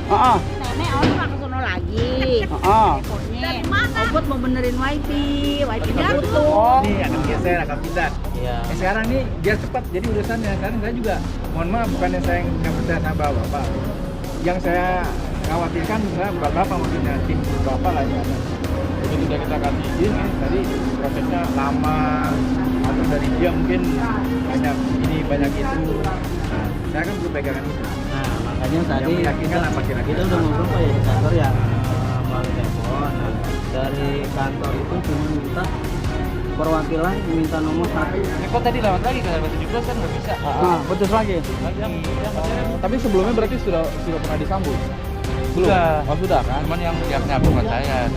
Nenek orang ke sono lagi. Pokoknya Obot mau benerin wifi-nya butuh. Oh. Nih akan geser, akan pindah. Iya. Sekarang nih biar cepat jadi urusannya. Sekarang saya juga, mohon maaf bukannya saya nggak percaya sama bapak. Yang saya khawatirkan sebenarnya bapak maksudnya tim bapak lah ya. Jadi sudah kita kasih izin ya, tadi prosesnya lama atau dari dia mungkin banyak ini banyak itu. Nah, saya kan belum pegangan itu. Nah, makanya tadi Yang meyakinkan apa kira-kira? kita udah ngobrol Pak ya di kantor ya melalui telepon. Nah, dari kantor itu cuma minta perwakilan minta nomor 1. Kok tadi lewat lagi ke 17 kan nggak bisa. Betul lagi. Tapi sebelumnya berarti sudah pernah disambut? Sudah. Oh sudah kan? Cuman yang nyambung kan saya.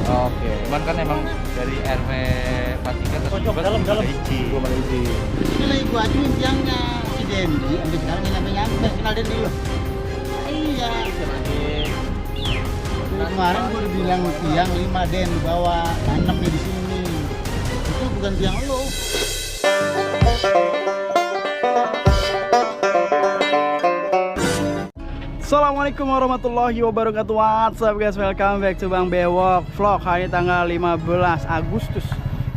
Oke. Cuman kan emang dari RW 43 ke 17 dalam. izin. Belum ada izin. Ini lagi gua ajuin tiangnya si Dendi, sampai sekarang nggak nyampe-nyampe. Kenal Dendi loh? Iya. Kemarin gua udah bilang tiang 5 Den di bawah, tanam nih di sini. Itu bukan tiang lo. Assalamualaikum warahmatullahi wabarakatuh. What's up guys, welcome back to Bang Bewok Vlog. Hari ini tanggal 15 Agustus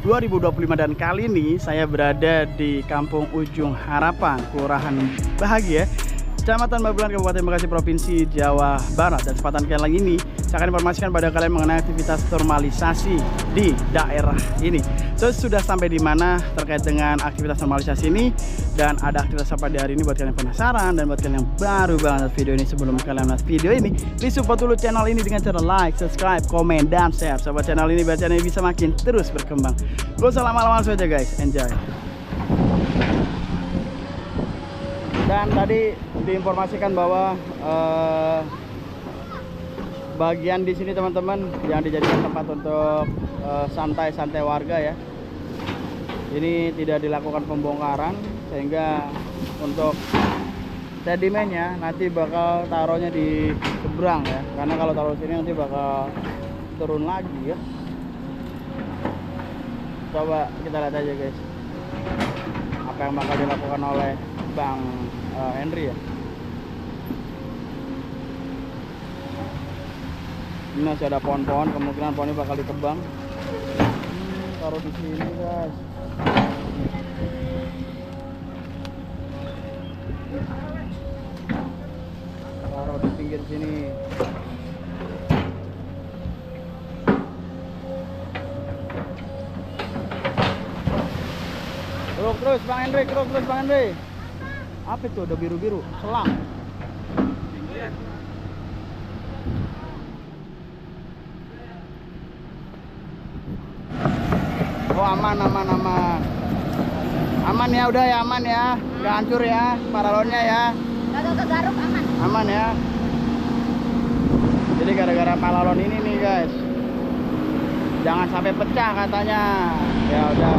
2025 dan kali ini saya berada di Kampung Ujung Harapan, Kelurahan Bahagia, Kecamatan Babelan, Kabupaten Bekasi, Provinsi Jawa Barat. Dan kesempatan kali ini saya akan informasikan pada kalian mengenai aktivitas normalisasi di daerah ini. So, sudah sampai di mana terkait dengan aktivitas normalisasi ini dan ada aktivitas apa di hari ini buat kalian penasaran, dan buat kalian yang baru banget video ini. Sebelum kalian lihat video ini, please support dulu channel ini dengan cara like, subscribe, komen, dan share. Sobat channel ini biar channel ini bisa makin terus berkembang. Gak usah lama-lama saja guys, enjoy. Dan tadi diinformasikan bahwa bagian di sini teman-teman yang dijadikan tempat untuk santai-santai warga ya, ini tidak dilakukan pembongkaran, sehingga untuk sedimennya nanti bakal taruhnya di seberang ya, karena kalau taruh sini nanti bakal turun lagi ya. Coba kita lihat aja guys apa yang bakal dilakukan oleh Bang Henry ya. Ini masih ada pohon-pohon, kemungkinan pohon ini bakal ditebang. Taruh di sini guys. Taruh di pinggir sini. Keruk terus Bang Henry, keruk terus Bang Henry. Apa itu? Udah biru-biru, selang. Oh aman. Aman ya, udah ya, aman ya. Nggak hancur ya paralonnya ya. Kagak kegaruk, aman. Aman ya. Jadi gara-gara paralon ini nih guys, jangan sampai pecah katanya. Ya udah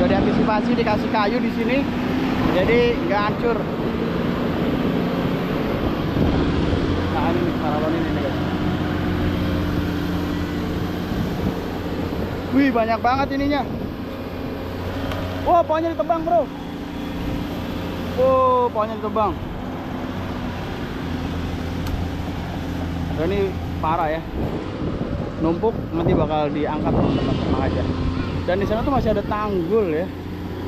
diantisipasi, dikasih kayu di sini, jadi nggak hancur. Nah ini nih paralon ini nih guys. Wih banyak banget ininya. Wah pohonnya ditebang bro. Oh pohonnya ditebang. Ini parah ya. Numpuk, nanti bakal diangkat teman-teman, tenang aja. Dan di sana tuh masih ada tanggul ya.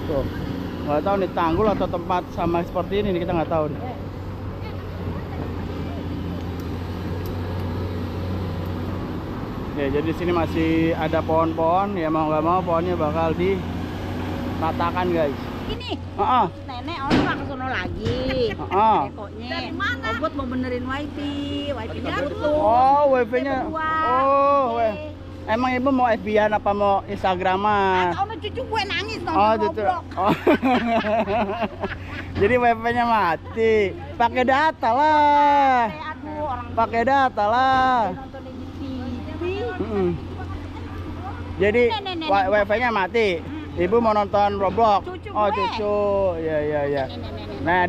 Tuh. Nggak tahu nih tanggul atau tempat sama seperti ini nih, kita nggak tahu nih. Ya, jadi di sini masih ada pohon-pohon, ya mau nggak mau pohonnya bakal diratakan guys. Ini nenek orang ke sono lagi. Pokoknya Obot mau benerin wifi-nya butuh. Oh wifi-nya. Oh emang ibu mau FB-an apa mau Instagraman? Atau cucu gue nangis Oh nonton cucu. goblok. Oh. Jadi wifi-nya mati. Pakai data lah. Aduh orang Pakai data lah. nonton di TV. Jadi Nenek. wifi-nya mati. Ibu mau nonton Roblox. Cucu Oh gue. cucu. Ya. Nenek. Nah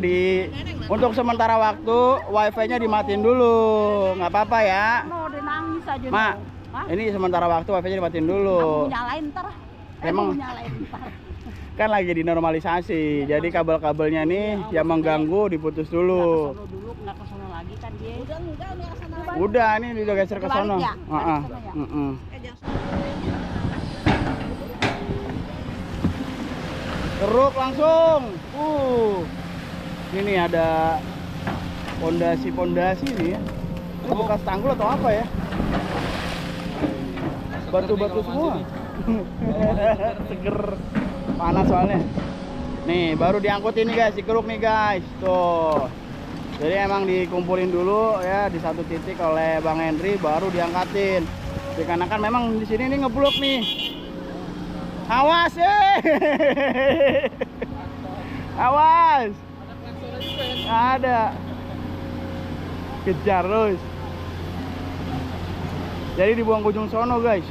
untuk sementara waktu wifi-nya dimatiin dulu. Nggak apa-apa ya. No, udah nangis aja. Mak, no. Hah? ini sementara waktu wifi-nya dimatiin Aku dulu. nyalain ntar. Emang? Aku nyalain ntar. Kan lagi dinormalisasi. Jadi kabel-kabelnya nih yang mengganggu diputus dulu. Nggak ke sono dulu, nggak ke sono lagi kan dia. Udah enggak nih kesana lagi. Udah, ini udah geser ke Kebalik sono. ya? Heeh. Kesana ya? Heeh. Keruk langsung. Ini nih ada pondasi nih ya. Ini bekas tanggul atau apa ya? Batu-batu semua. Seger. Panas soalnya. Nih, baru diangkut ini guys, dikeruk nih guys. Tuh. Jadi emang dikumpulin dulu ya di satu titik oleh Bang Henry, baru diangkatin. Dikarenakan memang di sini nih ngeblok nih. Awas awas. Ada. Kejar terus. Jadi dibuang ke ujung sono guys.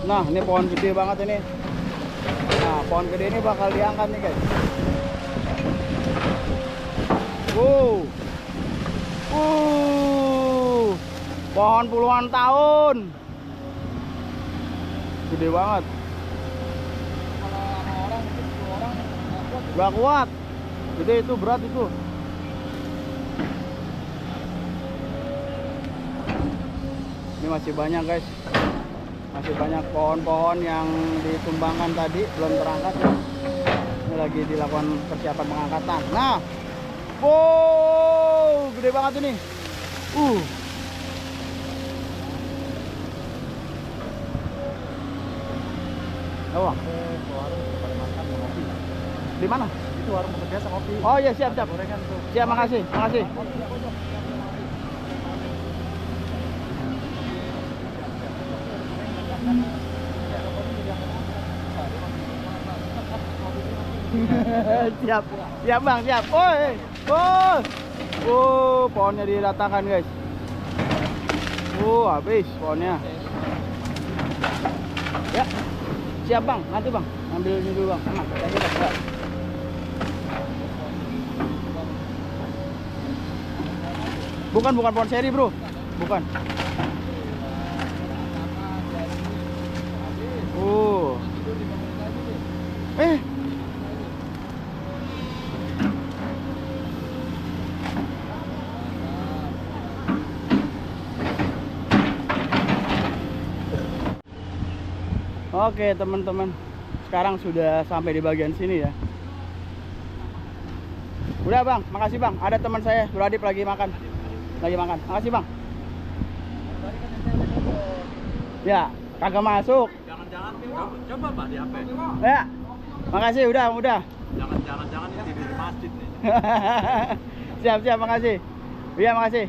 Nah, ini pohon gede banget ini. Nah, pohon gede ini bakal diangkat nih guys. Pohon puluhan tahun. Gede banget. Gak kuat. Gede itu, berat itu. Ini masih banyak guys. Masih banyak pohon-pohon yang ditumbangkan tadi belum terangkat ya. Ini lagi dilakukan persiapan pengangkatan. Nah, wow, gede banget ini. Oh, di mana? Itu warung biasa kopi. Oh iya, siap. Gorengan tuh. Siap, makasih. siap bang, siap. Pohonnya diratakan guys. Habis pohonnya. Ya, siap bang, nanti bang, ambil ini dulu bang. Bukan pohon seri bro, bukan. Oke teman-teman, sekarang sudah sampai di bagian sini ya. Udah bang, makasih bang. Ada teman saya, Buradip lagi makan. Makasih bang. Ya, kagak masuk. Jangan-jangan coba Pak di HP. Ya, makasih udah. Jangan ini tidur di masjid nih. siap, makasih. Iya, makasih.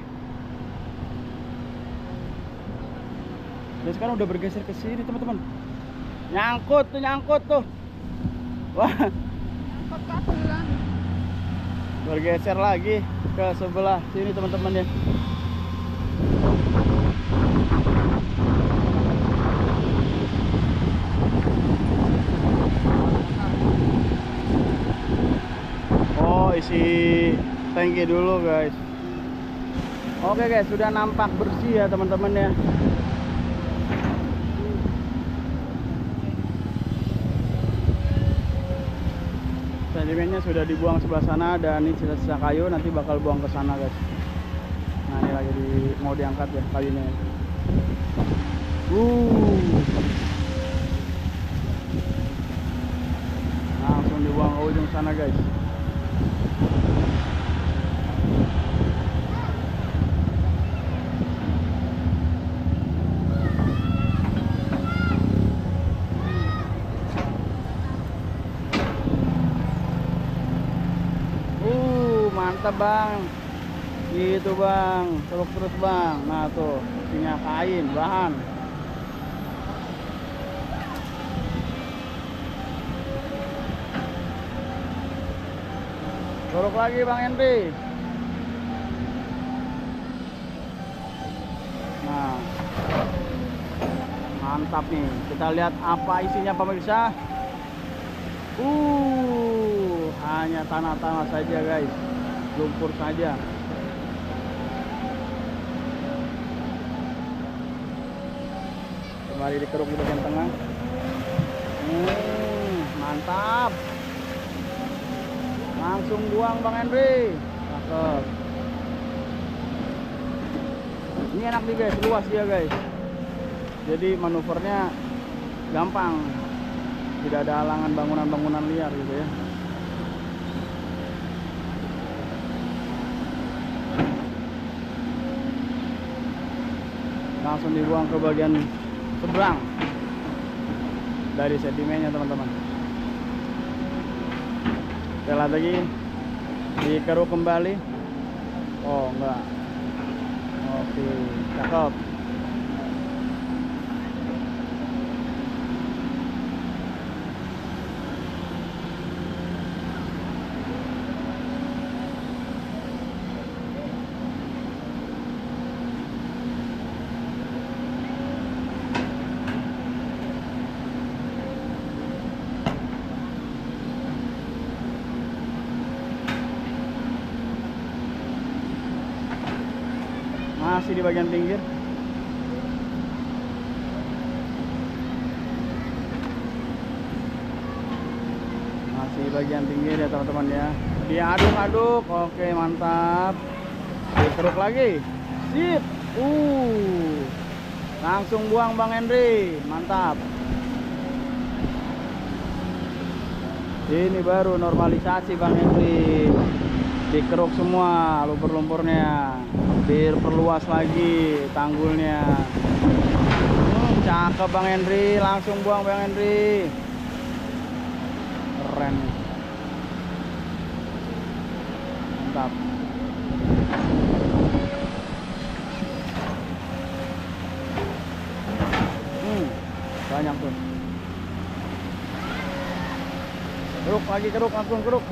Dan sekarang udah bergeser ke sini teman-teman. Nyangkut tuh. Wah. Bergeser lagi ke sebelah sini teman-teman ya. Oh, isi tangki dulu guys. Oke guys, sudah nampak bersih ya teman-teman ya. Sedimennya sudah dibuang sebelah sana dan ini sisa-sisa kayu nanti bakal buang ke sana guys. Nah, ini lagi mau diangkat ya kayunya. Langsung dibuang ke ujung sana guys. Mantap bang, gitu bang, celuk terus bang. Nah tuh, isinya kain, bahan. Celuk lagi bang Henry. Nah, mantap nih. Kita lihat apa isinya pemirsa. Hanya tanah-tanah saja guys. Lumpur saja. Kembali dikeruk di bagian tengah. Mantap. Langsung buang Bang Henry. Cakep. Ini enak nih guys, luas dia guys. Jadi manuvernya gampang. Tidak ada halangan bangunan-bangunan liar gitu ya. Langsung dibuang ke bagian seberang dari sedimennya teman-teman. Kita lihat lagi, dikeruk kembali. Oh enggak, oke, cakep. Masih di bagian pinggir. Masih di bagian pinggir ya teman-teman ya. Diaduk-aduk. Oke, mantap. Dikeruk lagi. Sip. Langsung buang Bang Henry. Mantap. Ini baru normalisasi Bang Henry. Dikeruk semua lumpur-lumpurnya, diperluas lagi tanggulnya. Cakep Bang Henry, langsung buang Bang Henry. Keren. Mantap. Banyak tuh. Keruk lagi, keruk, langsung keruk.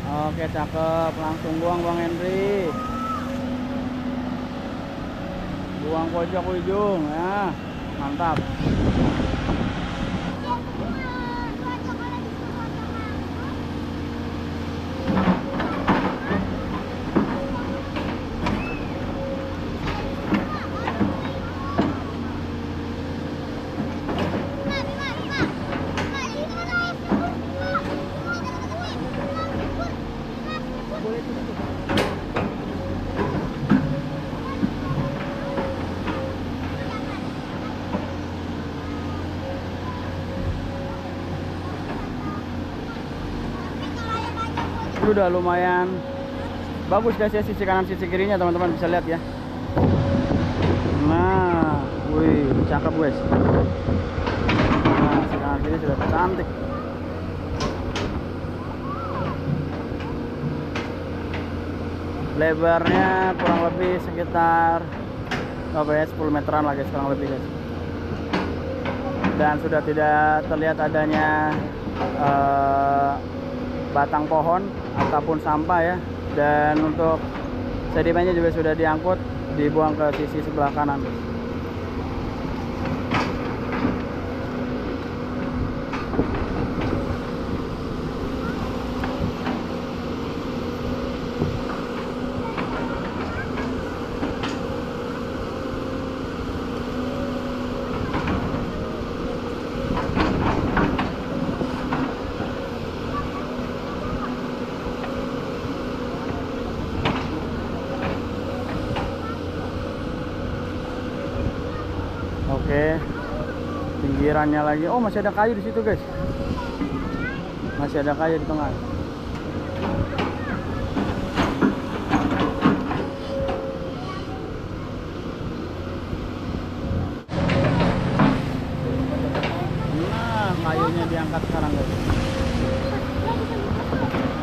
Oke, cakep. Langsung buang Bang Henry. Buang pojok ujung ya. Mantap. Udah lumayan bagus guys ya, sisi kanan sisi kirinya teman-teman bisa lihat ya. Nah, wih, cakep guys. Nah, sisi kanan kiri sudah cantik. Lebarnya kurang lebih sekitar 10 meteran lah guys, kurang lebih guys. Dan sudah tidak terlihat adanya batang pohon ataupun sampah ya. Dan untuk sedimennya juga sudah diangkut, dibuang ke sisi sebelah kanan. Oke, pinggirannya lagi. Oh, masih ada kayu di situ guys. Masih ada kayu di tengah. Nah, kayunya diangkat sekarang guys.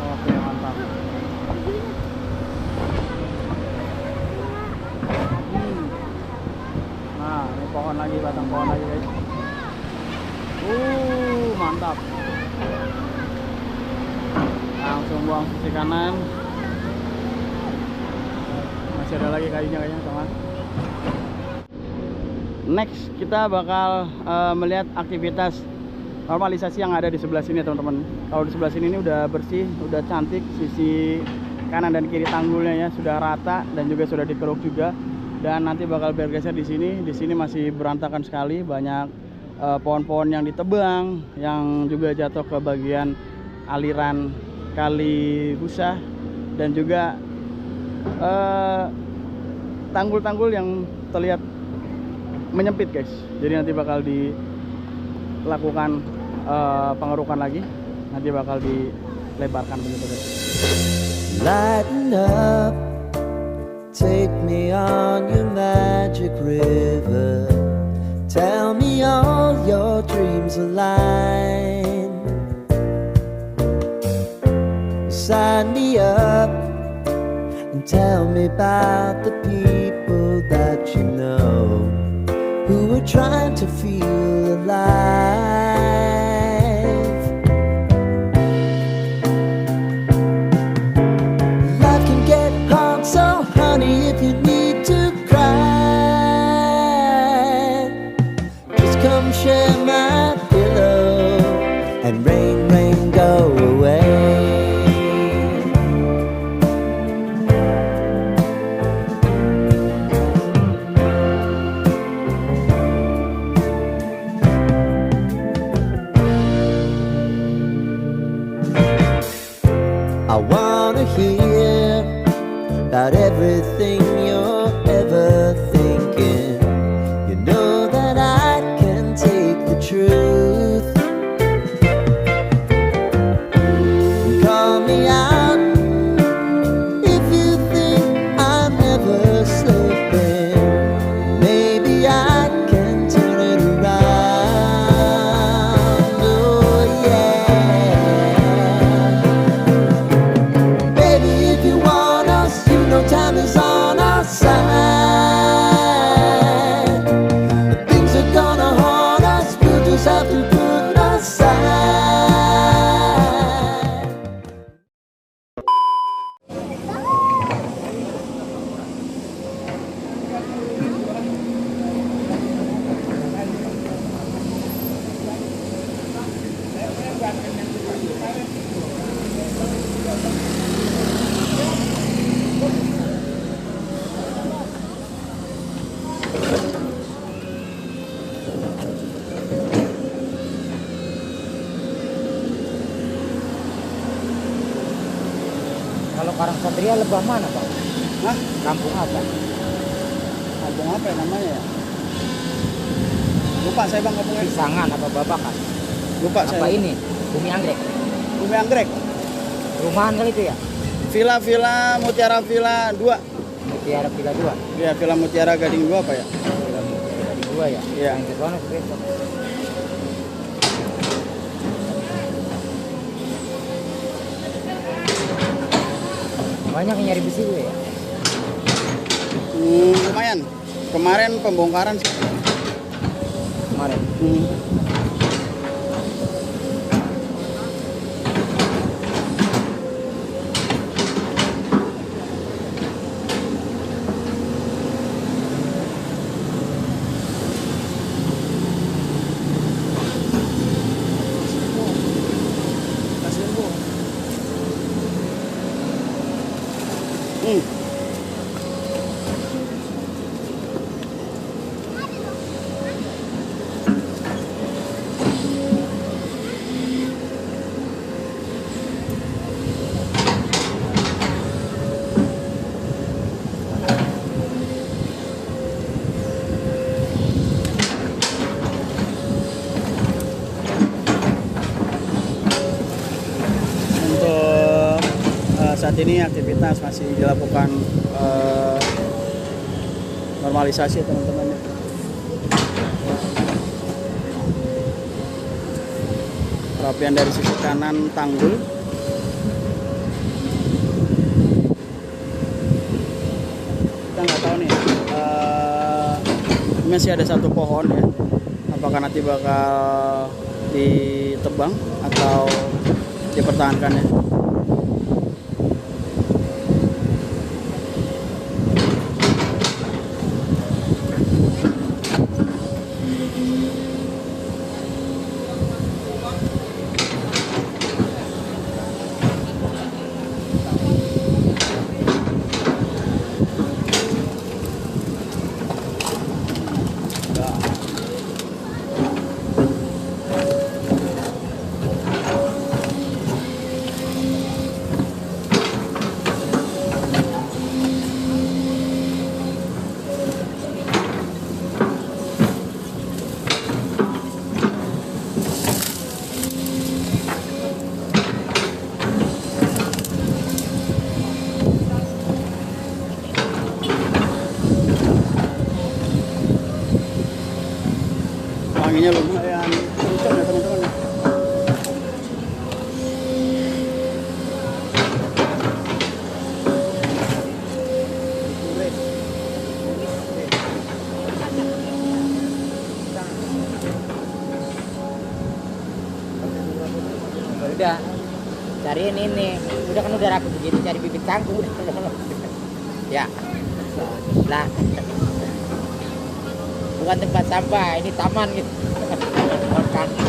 Oke, mantap. Nah, ini pohon lagi, batang pohon lagi guys. Mantap. Langsung buang sisi kanan. Masih ada lagi kayunya kayaknya teman. Next kita bakal melihat aktivitas normalisasi yang ada di sebelah sini teman-teman. Kalau di sebelah sini ini udah bersih, udah cantik. Sisi kanan dan kiri tanggulnya ya sudah rata dan juga sudah dikeruk juga. Dan nanti bakal bergeser di sini. Di sini masih berantakan sekali, banyak pohon-pohon yang ditebang, yang juga jatuh ke bagian aliran Kali Busa, dan juga tanggul-tanggul yang terlihat menyempit guys. Jadi nanti bakal dilakukan pengerukan lagi, nanti bakal dilebarkan begitu guys. Lighten up, take me on your magic river. Tell me all your dreams align. Sign me up and tell me about the people that you know who are trying to feel alive. Life can get hard, so honey, if you need to cry, just come share my pillow and rain, rain, go away. I wanna hear about everything you're ever thinking. You know that I can take the truth. Call me out if you think I'm never slipping. Maybe I can turn it around. Oh yeah. Baby, if you want us, you know time is on our side. But things are gonna haunt us, we'll just have to put aside. Kalau Karangsatria lebah mana Bang? Hah? Kampung apa? Kampung apa ya namanya ya? Lupa saya bang kampungnya. Pisangan apa Babakan? Lupa Apa saya. ini? Bumi Anggrek? Bumi Anggrek. Rumahan kali itu ya? Villa Mutiara Villa 2. Mutiara Villa 2? Ya, Villa Mutiara Gading 2 apa ya? Villa Mutiara di 2 ya? Iya. Yang ke sana besok. Banyak yang nyari besi gue ya? Lumayan. Kemarin pembongkaran sih. Kemarin. Saat ini aktivitas masih dilakukan normalisasi teman-teman. Perapian dari sisi kanan tanggul. Kita nggak tahu nih, masih ada satu pohon ya. Apakah nanti bakal ditebang atau dipertahankan ya? Wanginya lumayan kencang ya teman-teman. Udah cariin ini, udah kan udah ragu begitu, cari bibit kangkung udah. Ya lah, bukan tempat sampah, ini taman gitu. Kangkung.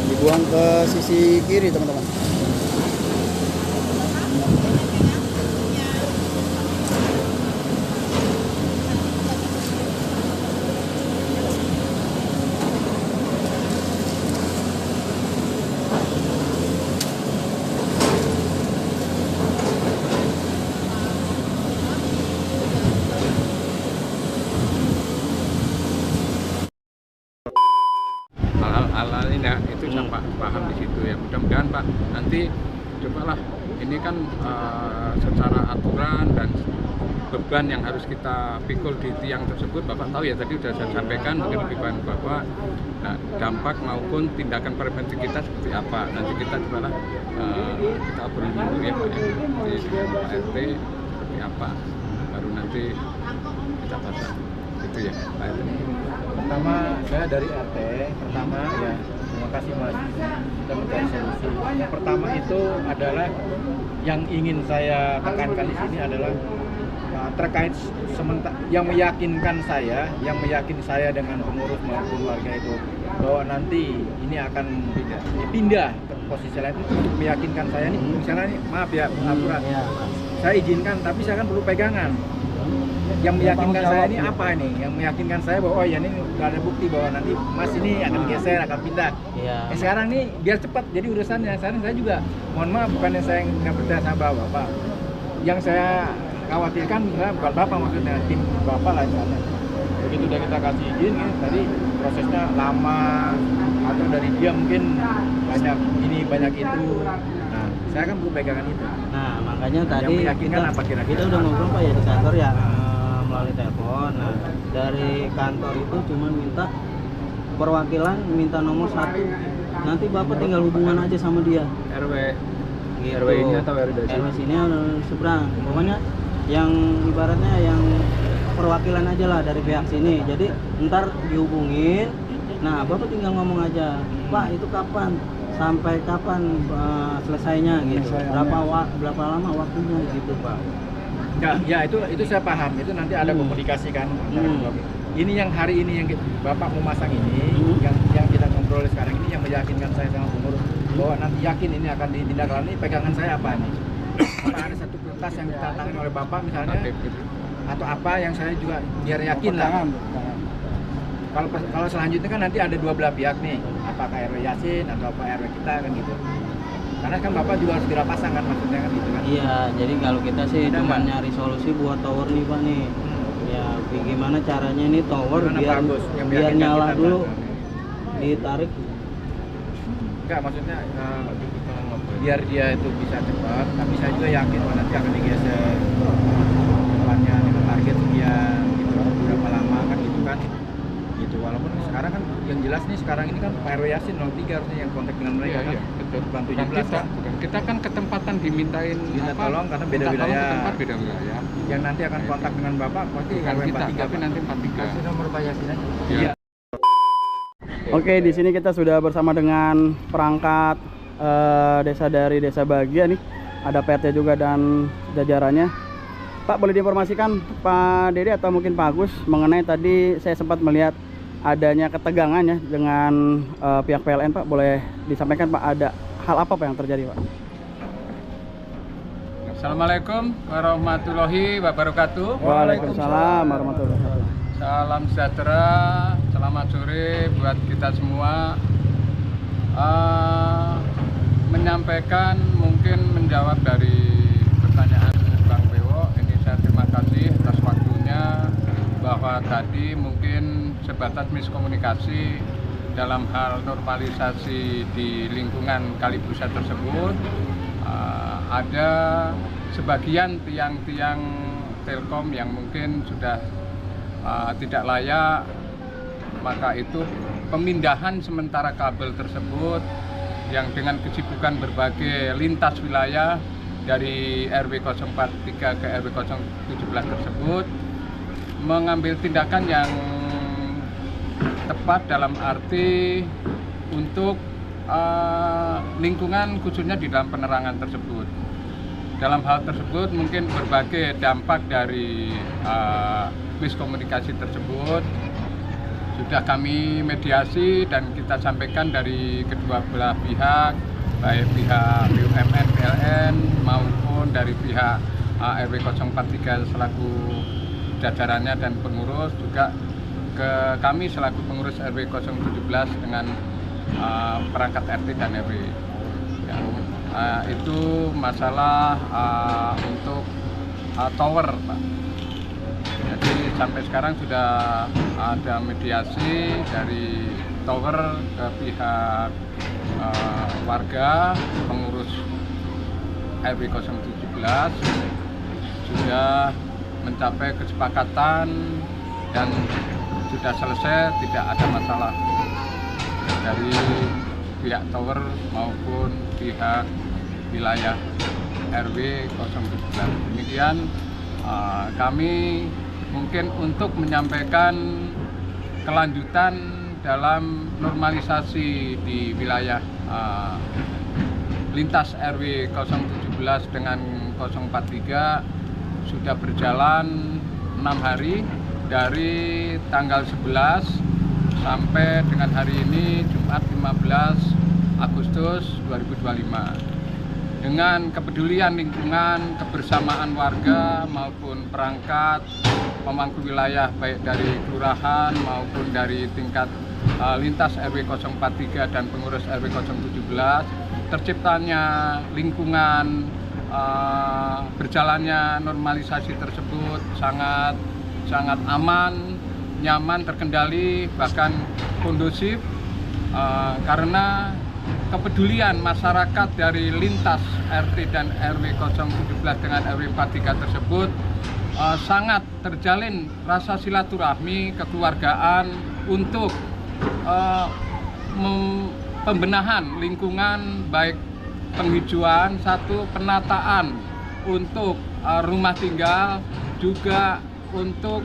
Dibuang ke sisi kiri teman-teman. hal-hal ini ya, itu saya paham di situ ya. Mudah-mudahan Pak nanti cobalah ini kan secara aturan dan beban yang harus kita pikul di tiang tersebut Bapak tahu ya, tadi sudah saya sampaikan mungkin lebih banyak Bapak. Nah, dampak maupun tindakan preventif kita seperti apa nanti kita cobalah kita obrolin dulu ya Pak ya, di Pak RT seperti apa, baru nanti kita bahas itu ya Pak RT. Pertama saya dari RT, pertama ya terima kasih Mas, kita mencari solusi. Yang pertama itu adalah yang ingin saya tekankan di sini adalah terkait sementara yang meyakinkan saya dengan pengurus maupun warga itu bahwa nanti ini akan dipindah ke posisi lain untuk meyakinkan saya nih, misalnya nih, maaf ya pengaturan, saya izinkan tapi saya kan perlu pegangan. Yang meyakinkan saya ini apa nih? Yang meyakinkan saya bahwa oh ya ini udah ada bukti bahwa nanti Mas ini akan geser, akan pindah. Sekarang nih biar cepat jadi urusannya. Sekarang saya juga mohon maaf bukannya saya nggak percaya sama Bapak. Yang saya khawatirkan bukan Bapak, maksudnya tim Bapak lah misalnya. Begitu udah kita kasih izin ya, tadi prosesnya lama atau dari dia mungkin banyak ini banyak itu. Nah, saya kan perlu pegangan itu. Nah, makanya tadi kita udah ngobrol Pak ya di kantor ya, melalui telepon. Nah, dari kantor itu cuma minta perwakilan, minta nomor 1. Nanti Bapak tinggal hubungan aja sama dia. RW Gitu. RW ini atau RW RW sini seberang. Pokoknya yang ibaratnya yang perwakilan aja lah dari pihak sini. Jadi ntar dihubungin. Nah, Bapak tinggal ngomong aja, Pak itu kapan? Sampai kapan selesainya gitu? Berapa lama waktunya gitu Pak? Ya itu saya paham. Itu nanti ada komunikasi kan. Ini yang hari ini yang Bapak mau masang ini, yang kita ngobrol sekarang ini yang meyakinkan saya sama pengurus bahwa nanti yakin ini akan ditindaklanjuti. Pegangan saya apa nih? Apa ada satu kertas yang ditandatangani oleh Bapak misalnya, atau apa yang saya juga biar yakin lah. Kalau selanjutnya kan nanti ada dua belah pihak nih, apakah RW Yasin atau apa RW kita kan gitu. Karena kan Bapak juga harus segera pasang kan maksudnya kan gitu kan. Iya, jadi kalau kita sih cuma nyari solusi buat tower nih Pak nih. Ya gimana caranya ini tower biar nyala dulu, ditarik. Enggak, maksudnya biar dia itu bisa cepat, tapi saya juga yakin bahwa nanti akan digeser depannya dengan target sekian gitu, berapa lama kan gitu kan. Gitu, walaupun sekarang kan yang jelas nih sekarang ini kan Pak RW Yasin 03 harusnya yang kontak dengan mereka kan. Betul. Bukan 17 kita kan ketempatan dimintain minta tolong karena beda wilayah. Tempat beda wilayah. Yang nanti akan kontak dengan Bapak pasti RW 43 tapi nanti 43. Kasih nomor Pak Yasin aja. Iya. Oke, di sini kita sudah bersama dengan perangkat desa dari Desa Bahagia nih. Ada PRT juga dan jajarannya. Pak, boleh diinformasikan Pak Dede atau mungkin Pak Agus mengenai tadi saya sempat melihat adanya ketegangan ya dengan pihak PLN Pak. Boleh disampaikan Pak, ada hal apa Pak yang terjadi Pak? Assalamualaikum warahmatullahi wabarakatuh. Waalaikumsalam warahmatullahi wabarakatuh. Salam sejahtera, selamat sore buat kita semua. Menyampaikan mungkin menjawab dari tadi mungkin sebatas miskomunikasi dalam hal normalisasi di lingkungan Kali Busa tersebut. Ada sebagian tiang-tiang Telkom yang mungkin sudah tidak layak, maka itu pemindahan sementara kabel tersebut yang dengan kesibukan berbagai lintas wilayah dari RW 043 ke RW 017 tersebut mengambil tindakan yang tepat dalam arti untuk lingkungan khususnya di dalam penerangan tersebut. Dalam hal tersebut mungkin berbagai dampak dari miskomunikasi tersebut sudah kami mediasi dan kita sampaikan dari kedua belah pihak, baik pihak BUMN, PLN maupun dari pihak RW 043 selaku jajarannya dan pengurus, juga ke kami selaku pengurus RW 017 dengan perangkat RT dan RW. Ya, itu masalah untuk tower, Pak. Jadi sampai sekarang sudah ada mediasi dari tower ke pihak warga, pengurus RW 017 sudah mencapai kesepakatan dan sudah selesai, tidak ada masalah dari pihak tower maupun pihak wilayah RW 017. Demikian kami mungkin untuk menyampaikan kelanjutan dalam normalisasi di wilayah lintas RW 017 dengan 043 sudah berjalan 6 hari dari tanggal 11 sampai dengan hari ini Jumat 15 Agustus 2025. Dengan kepedulian lingkungan, kebersamaan warga maupun perangkat pemangku wilayah baik dari kelurahan maupun dari tingkat lintas RW 043 dan pengurus RW 017, terciptanya lingkungan, berjalannya normalisasi tersebut sangat aman, nyaman, terkendali, bahkan kondusif karena kepedulian masyarakat dari lintas RT dan RW 017 dengan RW 43 tersebut sangat terjalin rasa silaturahmi kekeluargaan untuk pembenahan lingkungan, baik penghijauan, satu penataan untuk rumah tinggal, juga untuk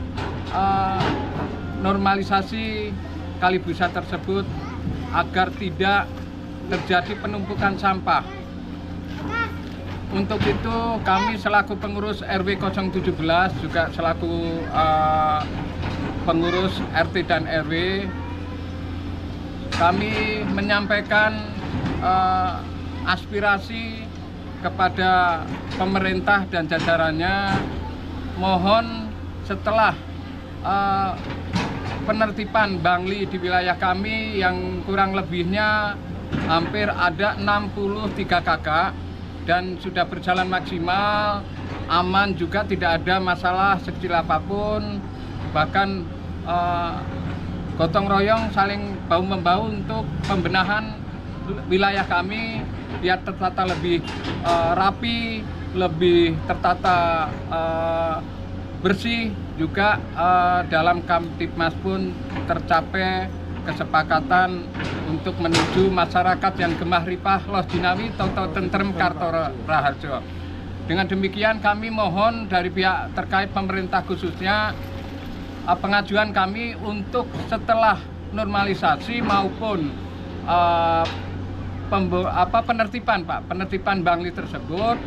normalisasi Kali Busa tersebut agar tidak terjadi penumpukan sampah. Untuk itu kami selaku pengurus RW 017 juga selaku pengurus RT dan RW, kami menyampaikan aspirasi kepada pemerintah dan jajarannya, mohon setelah penertiban Bangli di wilayah kami yang kurang lebihnya hampir ada 63 kakak dan sudah berjalan maksimal, aman, juga tidak ada masalah sekecil apapun, bahkan gotong royong saling bahu-membahu untuk pembenahan wilayah kami biar tertata lebih rapi, lebih tertata bersih, juga dalam Kamtibmas pun tercapai kesepakatan untuk menuju masyarakat yang gemah ripah loh jinawi toto tentrem karto raharjo. Dengan demikian kami mohon dari pihak terkait pemerintah khususnya pengajuan kami untuk setelah normalisasi maupun penertiban Bangli tersebut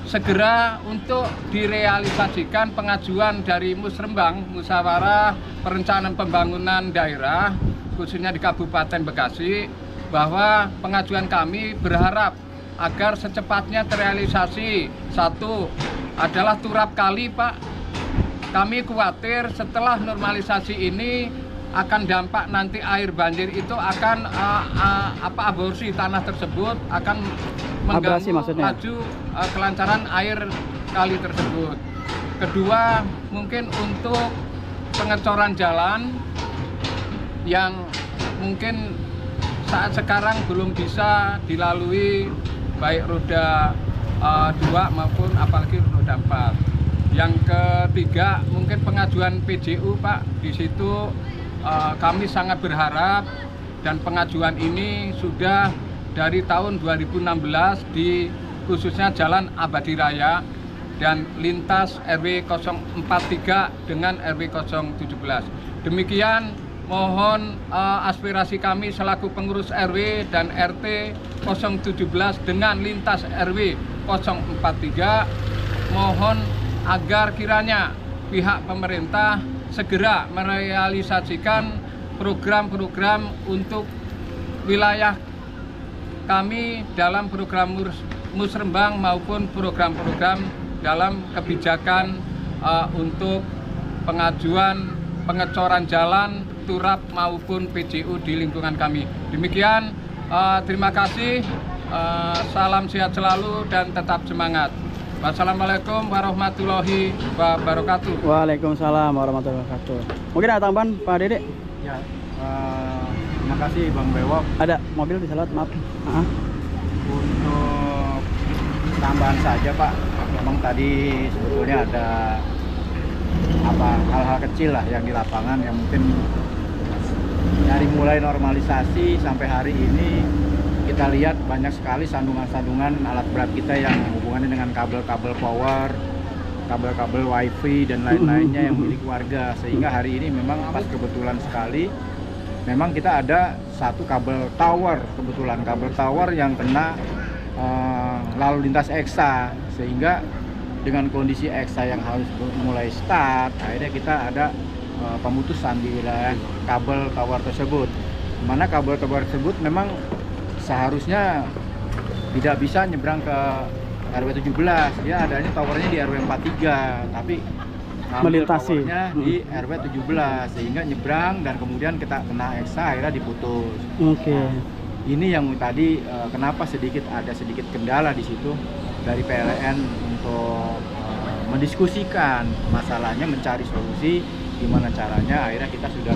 segera untuk direalisasikan pengajuan dari Musrembang, Musyawarah Perencanaan Pembangunan Daerah, khususnya di Kabupaten Bekasi, bahwa pengajuan kami berharap agar secepatnya terrealisasi. Satu adalah turap kali, Pak. Kami khawatir setelah normalisasi ini akan dampak nanti air banjir itu akan aborsi tanah tersebut, akan mengganggu laju kelancaran air kali tersebut. Kedua, mungkin untuk pengecoran jalan yang mungkin saat sekarang belum bisa dilalui baik roda 2 maupun apalagi roda 4. Yang ketiga mungkin pengajuan PJU Pak, di situ kami sangat berharap dan pengajuan ini sudah dari tahun 2016 di khususnya Jalan Abadi Raya dan lintas RW 043 dengan RW 017. Demikian mohon aspirasi kami selaku pengurus RW dan RT 017 dengan lintas RW 043, mohon agar kiranya pihak pemerintah segera merealisasikan program-program untuk wilayah kami dalam program Musrembang maupun program-program dalam kebijakan untuk pengajuan pengecoran jalan, turap maupun PJU di lingkungan kami. Demikian, terima kasih, salam sehat selalu dan tetap semangat. Wassalamualaikum warahmatullahi wabarakatuh. Waalaikumsalam warahmatullahi wabarakatuh. Mungkin ada tambahan Pak Dede? Ya, terima kasih Bang Bewok. Ada mobil di Salawat, maaf. Untuk tambahan saja Pak, memang tadi sebetulnya ada hal-hal kecil lah yang di lapangan yang mungkin dari mulai normalisasi sampai hari ini kita lihat banyak sekali sandungan-sandungan alat berat kita yang hubungannya dengan kabel-kabel power, kabel-kabel wifi dan lain-lainnya yang milik warga, sehingga hari ini memang pas kebetulan sekali memang kita ada satu kabel tower, kebetulan kabel tower yang kena lalu lintas EXA, sehingga dengan kondisi EXA yang harus mulai start, akhirnya kita ada pemutusan di wilayah kabel tower tersebut, mana kabel tower tersebut memang seharusnya tidak bisa nyebrang ke RW 17, dia adanya towernya di RW 43, tapi melintasi di RW 17 sehingga nyebrang dan kemudian kita kena EXA, akhirnya diputus. Oke. Ini yang tadi kenapa ada sedikit kendala di situ dari PLN untuk mendiskusikan masalahnya, mencari solusi gimana caranya. Akhirnya kita sudah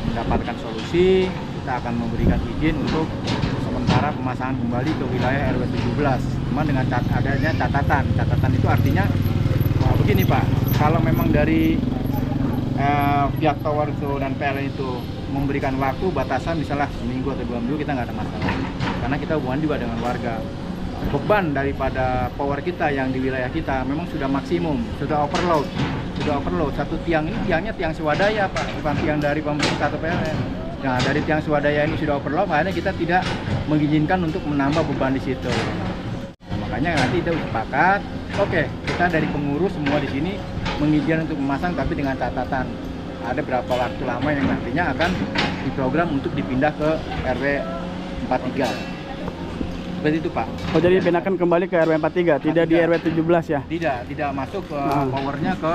mendapatkan solusi, kita akan memberikan izin untuk sementara pemasangan kembali ke wilayah RW 17. Cuma dengan adanya catatan itu artinya begini Pak, kalau memang dari pihak tower itu dan PLN itu memberikan waktu batasan misalnya seminggu atau 2 minggu, kita nggak ada masalah, karena kita hubungan juga dengan warga. Beban daripada power kita yang di wilayah kita memang sudah maksimum, sudah overload. Satu tiang ini tiangnya tiang swadaya Pak, bukan tiang dari pemerintah atau PLN. Nah, dari tiang swadaya ini sudah overload, makanya kita tidak mengizinkan untuk menambah beban di situ. Nah, makanya nanti kita sepakat, oke, kita dari pengurus semua di sini mengizinkan untuk memasang, tapi dengan catatan ada berapa waktu lama yang nantinya akan diprogram untuk dipindah ke RW 43. Seperti itu Pak. Oh, jadi dipindahkan kembali ke RW 43, tidak di RW 17 ya? Tidak masuk ke powernya ke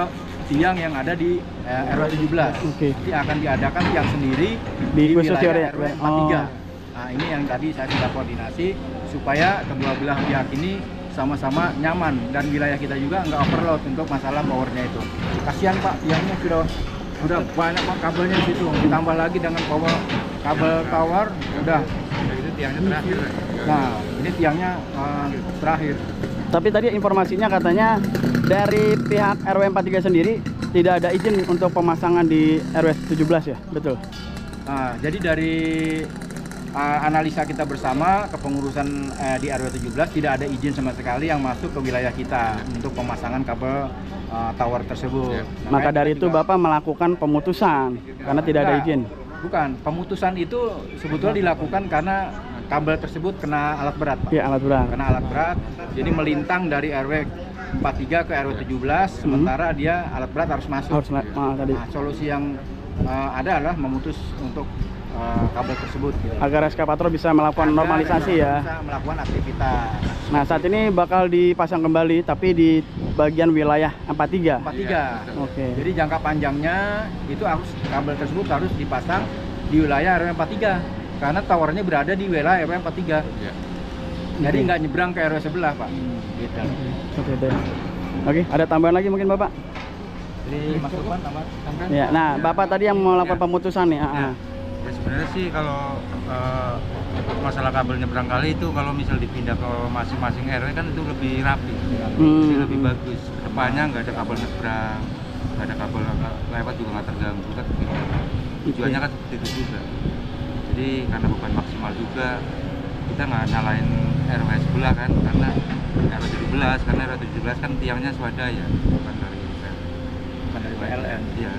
tiang yang ada di RW 17. Oke. Nanti akan diadakan tiang sendiri di khusus wilayah RW 43. Nah, ini yang tadi saya sudah koordinasi supaya kedua belah pihak ini sama-sama nyaman dan wilayah kita juga nggak overload untuk masalah powernya itu. Kasihan Pak, tiangnya sudah banyak Pak kabelnya di situ. Ditambah lagi dengan kabel tower, udah. Itu tiangnya terakhir. Nah, ini tiangnya terakhir. Tapi tadi informasinya katanya dari pihak RW 43 sendiri tidak ada izin untuk pemasangan di RW 17 ya, betul? Nah, jadi dari analisa kita bersama kepengurusan di RW 17 tidak ada izin sama sekali yang masuk ke wilayah kita untuk pemasangan kabel tower tersebut. Nah, maka dari itu Bapak melakukan pemutusan karena tidak ada izin? Bukan, pemutusan itu sebetulnya dilakukan karena kabel tersebut kena alat berat Pak. Iya, alat berat. Kena alat berat, jadi melintang dari RW 43 ke RW 17, sementara dia alat berat harus masuk. Tadi. Nah, solusi yang ada adalah memutus untuk kabel tersebut gitu. Agar eskavator bisa melakukan normalisasi ya. Bisa melakukan aktivitas. Nah, saat ini bakal dipasang kembali tapi di bagian wilayah 43. 43. Oke. Jadi jangka panjangnya itu kabel tersebut harus dipasang di wilayah RW 43 karena towernya berada di wilayah RW 43. Ya. Jadi nggak nyebrang ke RW sebelah Pak. Gitu. Oke, ada tambahan lagi mungkin Bapak? Jadi Mas Lukman sama Sampean. Ya, nah Bapak tadi yang melakukan pemutusan nih. Ya. Ya sebenarnya sih kalau masalah kabel nyebrang kali itu kalau misal dipindah ke masing-masing RW kan itu lebih rapi, jadi lebih bagus. Kedepannya nggak ada kabel nyebrang, nggak ada kabel lewat juga nggak terganggu kan. Tujuannya kan seperti itu juga. Jadi karena bukan maksimal juga, kita nggak nyalain RW sebelah kan, karena RW 17, karena RW 17 kan tiangnya swadaya, bukan dari PLN. Iya.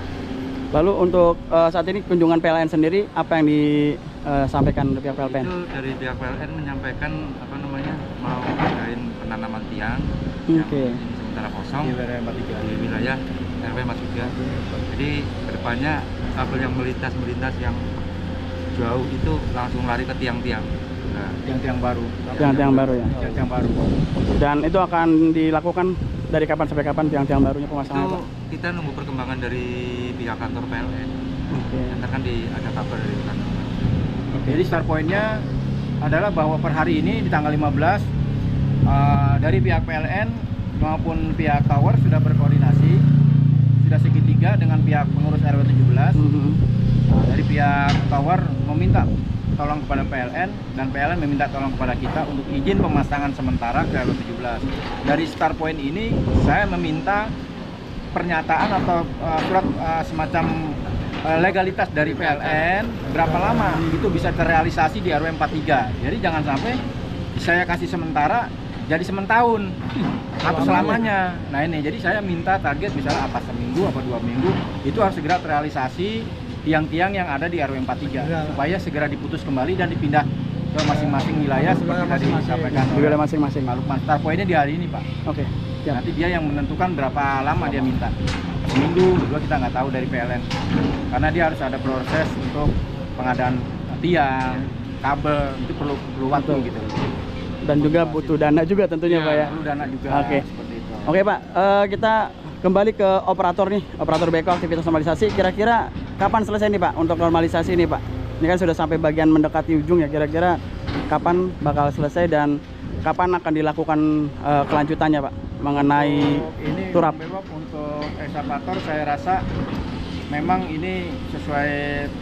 Lalu untuk saat ini kunjungan PLN sendiri apa yang disampaikan dari pihak PLN? Itu dari pihak PLN menyampaikan apa namanya mau ngadain penanaman tiang Oke. yang ini sementara kosong di wilayah RW 43. Jadi kedepannya kabel yang melintas yang jauh itu langsung lari ke tiang-tiang. Nah, tiang-tiang baru. Tiang-tiang baru ya. Tiang-tiang baru. Dan itu akan dilakukan dari kapan sampai kapan tiang-tiang barunya pemasangan? Itu kita nunggu perkembangan dari pihak kantor PLN. Oke. Nanti kan ada kabar dari kantor. Jadi start point-nya adalah bahwa per hari ini di tanggal 15 dari pihak PLN maupun pihak tower sudah berkoordinasi, sudah segitiga dengan pihak pengurus RW 17. Dari pihak tower meminta tolong kepada PLN dan PLN meminta tolong kepada kita untuk izin pemasangan sementara ke RW 17. Dari start point ini saya meminta pernyataan atau surat semacam legalitas dari PLN berapa lama itu bisa terrealisasi di RW 43. Jadi jangan sampai saya kasih sementara jadi sementahun atau selamanya. Nah ini jadi saya minta target misalnya apa seminggu apa 2 minggu itu harus segera terrealisasi tiang-tiang yang ada di RW 43 supaya segera diputus kembali dan dipindah ke masing-masing wilayah seperti tadi disampaikan Wilayah masing-masing. Pak Lukman. Start point-nya di hari ini Pak. Oke. Siap. Nanti dia yang menentukan berapa lama dia minta. Seminggu, berdua kita nggak tahu dari PLN. Karena dia harus ada proses untuk pengadaan tiang, kabel, itu perlu waktu gitu. Dan juga butuh dana juga tentunya Pak ya. Perlu dana juga. Oke. Seperti itu. Oke Pak, kita kembali ke operator nih, operator beko aktivitas normalisasi. Kira-kira kapan selesai nih Pak untuk normalisasi ini Pak? Ini kan sudah sampai bagian mendekati ujung ya. Kira-kira kapan bakal selesai dan kapan akan dilakukan kelanjutannya Pak mengenai ini turap? Untuk eskavator saya rasa memang ini sesuai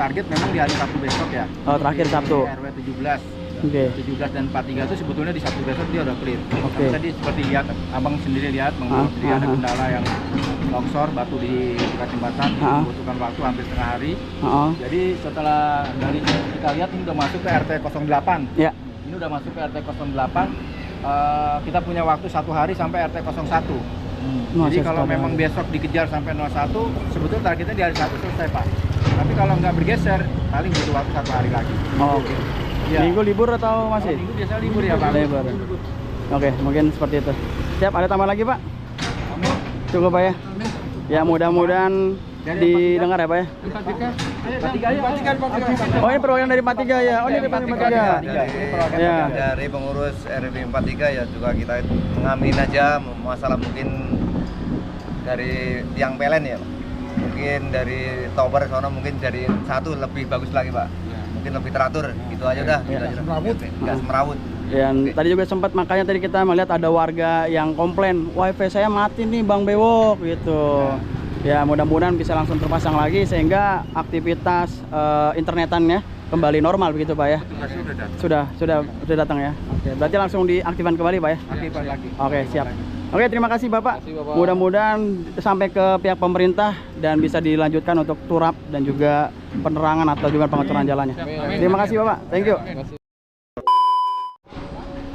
target memang di hari Sabtu besok ya. Oh, terakhir Sabtu. RW 17. Oke. 17 dan 43 itu sebetulnya di Sabtu besok dia udah clear. Oke. Tadi seperti lihat Abang sendiri lihat sendiri ada kendala yang longsor batu di dekat jembatan membutuhkan waktu hampir setengah hari. Jadi setelah dari kita lihat ini udah masuk ke RT 08. Ya. Ini udah masuk ke RT 08. Kita punya waktu 1 hari sampai RT 01. Jadi kalau memang besok dikejar sampai 01, sebetulnya targetnya di hari Sabtu selesai Pak. Tapi kalau nggak bergeser, paling butuh waktu 1 hari lagi. Oh, oke. Ya. Minggu libur atau masih? Minggu biasa libur ya Pak. Libur. Oke, mungkin seperti itu. Siap, ada tambah lagi Pak? Cukup Pak ya? Ya mudah-mudahan didengar ya Pak ya? 43. Oh ini perwakilan dari 43 ya? Oh ini dari 43. Ya. Dari pengurus RW 43 ya juga kita mengaminin aja masalah mungkin dari tiang PLN ya. Mungkin dari tower sono mungkin dari satu lebih bagus lagi Pak. Mungkin lebih teratur gitu aja udah. Nggak semerawut. Dan tadi juga sempat makanya tadi kita melihat ada warga yang komplain wifi saya mati nih Bang Bewok gitu. Ya mudah-mudahan bisa langsung terpasang lagi sehingga aktivitas internetannya kembali normal begitu Pak ya. Sudah datang ya. Oke, berarti langsung diaktifkan kembali Pak ya. Aktifkan lagi. Oke, siap. Oke, terima kasih Bapak. Mudah-mudahan sampai ke pihak pemerintah dan bisa dilanjutkan untuk turap dan juga penerangan atau juga pengaturan jalannya. Terima kasih Bapak. Thank you.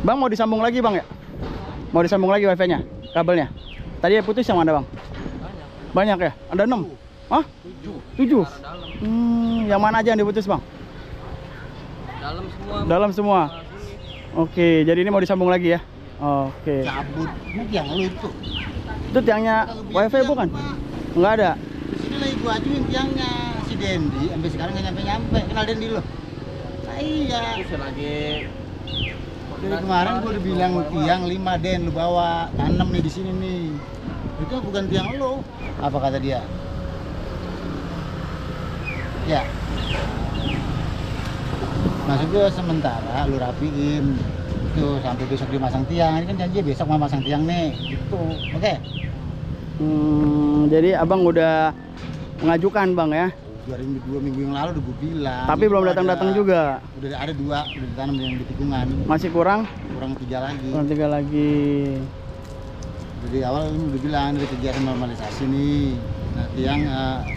Bang mau disambung lagi Bang ya? Mau disambung lagi wifi-nya, kabelnya. Tadi putus yang mana Bang? Banyak ya? Ada 6? Hah? 7? Yang mana aja yang diputus Bang? Dalam semua. Dalam semua? Oke, jadi ini mau disambung lagi ya? Oke. Cabut, ini tiang lu itu. Itu tiangnya wifi bukan? Enggak ada? Ini lagi gua ajuin tiangnya si Dendi, sampai sekarang nggak nyampe-nyampe. Kenal Dendi lo? Nah, iya. Lagi Dari kemarin gua udah bilang tiang 5 Den lu bawa, tanam nih di sini nih. Itu bukan tiang lo. Apa kata dia? Ya. Maksud gua sementara lu rapiin tuh sampai besok dimasang tiang. Ini kan janji besok mau masang tiang nih. Gitu. Oke. Jadi abang udah mengajukan bang ya? 2 minggu yang lalu udah gue bilang. Tapi belum datang-datang juga. Udah ada 2 udah ditanam yang di tikungan. Masih kurang? Kurang 3 lagi. Kurang 3 lagi. Jadi awal udah bilang dari kegiatan normalisasi nih. Nah tiang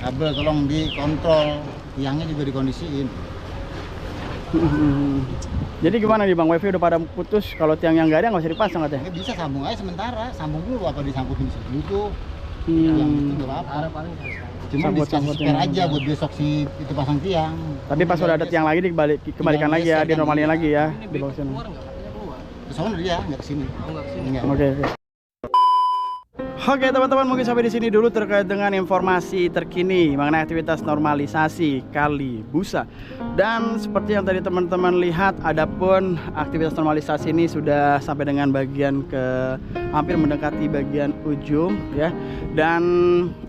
kabel tolong dikontrol, tiangnya juga dikondisiin. Jadi gimana nih bang, wifi udah pada putus, kalau tiang yang nggak ada nggak usah dipasang katanya? Bisa sambung aja sementara, sambung dulu apa disangkutin situ itu. Yang itu nggak apa-apa. Cuma dikasih spare aja buat besok si itu pasang tiang. Tapi pas udah ada tiang lagi dikembalikan lagi ya, dinormalin lagi ya di bawah sana. Kesana dia nggak kesini. Oke. Oke teman-teman, mungkin sampai di sini dulu terkait dengan informasi terkini mengenai aktivitas normalisasi Kali Busa. Dan seperti yang tadi teman-teman lihat, adapun aktivitas normalisasi ini sudah sampai dengan bagian ke hampir mendekati bagian ujung ya. Dan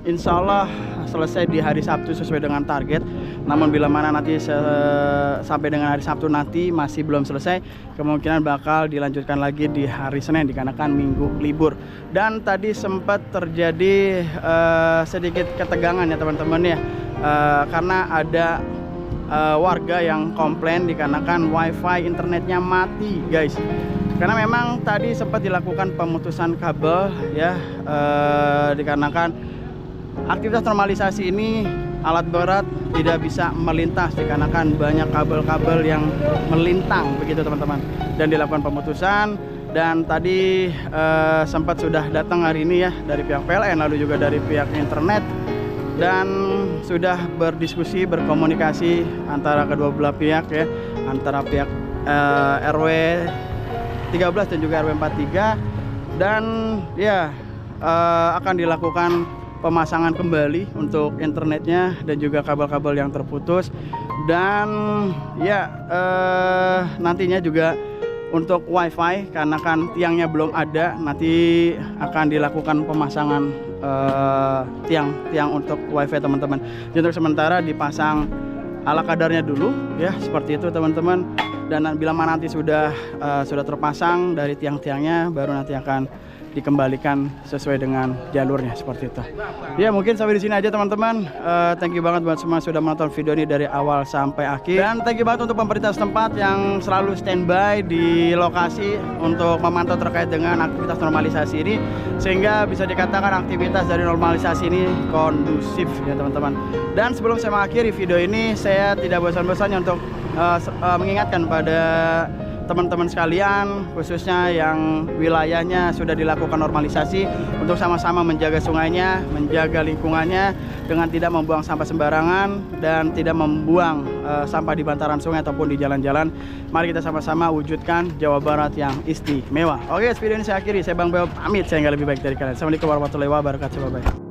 insya Allah selesai di hari Sabtu sesuai dengan target. Namun bila mana nanti sampai dengan hari Sabtu nanti masih belum selesai, kemungkinan bakal dilanjutkan lagi di hari Senin dikarenakan minggu libur. Dan tadi sempat terjadi sedikit ketegangan ya teman-teman ya, karena ada warga yang komplain dikarenakan wifi internetnya mati guys. Karena memang tadi sempat dilakukan pemutusan kabel ya, dikarenakan aktivitas normalisasi ini alat berat tidak bisa melintas dikarenakan banyak kabel-kabel yang melintang begitu teman-teman, dan dilakukan pemutusan. Dan tadi sempat sudah datang hari ini ya dari pihak PLN, lalu juga dari pihak internet, dan sudah berdiskusi, berkomunikasi antara kedua belah pihak ya, antara pihak RW 13 dan juga RW 43, dan ya akan dilakukan pemasangan kembali untuk internetnya dan juga kabel-kabel yang terputus. Dan ya nantinya juga untuk wifi, karena kan tiangnya belum ada, nanti akan dilakukan pemasangan tiang untuk wifi teman-teman. Jadi untuk sementara dipasang ala kadarnya dulu ya, seperti itu teman-teman. Dan bila mana nanti sudah terpasang dari tiang-tiangnya, baru nanti akan dikembalikan sesuai dengan jalurnya seperti itu. Ya mungkin sampai di sini aja teman-teman. Thank you banget buat semua sudah menonton video ini dari awal sampai akhir. Dan thank you banget untuk pemerintah setempat yang selalu standby di lokasi untuk memantau terkait dengan aktivitas normalisasi ini, sehingga bisa dikatakan aktivitas dari normalisasi ini kondusif ya teman-teman. Dan sebelum saya mengakhiri video ini, saya tidak bosan-bosannya untuk mengingatkan pada teman-teman sekalian, khususnya yang wilayahnya sudah dilakukan normalisasi, untuk sama-sama menjaga sungainya, menjaga lingkungannya dengan tidak membuang sampah sembarangan dan tidak membuang sampah di bantaran sungai ataupun di jalan-jalan. Mari kita sama-sama wujudkan Jawa Barat yang istimewa. Oke, video ini saya akhiri. Saya Bang Beo pamit, saya nggak lebih baik dari kalian. Assalamualaikum warahmatullahi wabarakatuh. Bye-bye.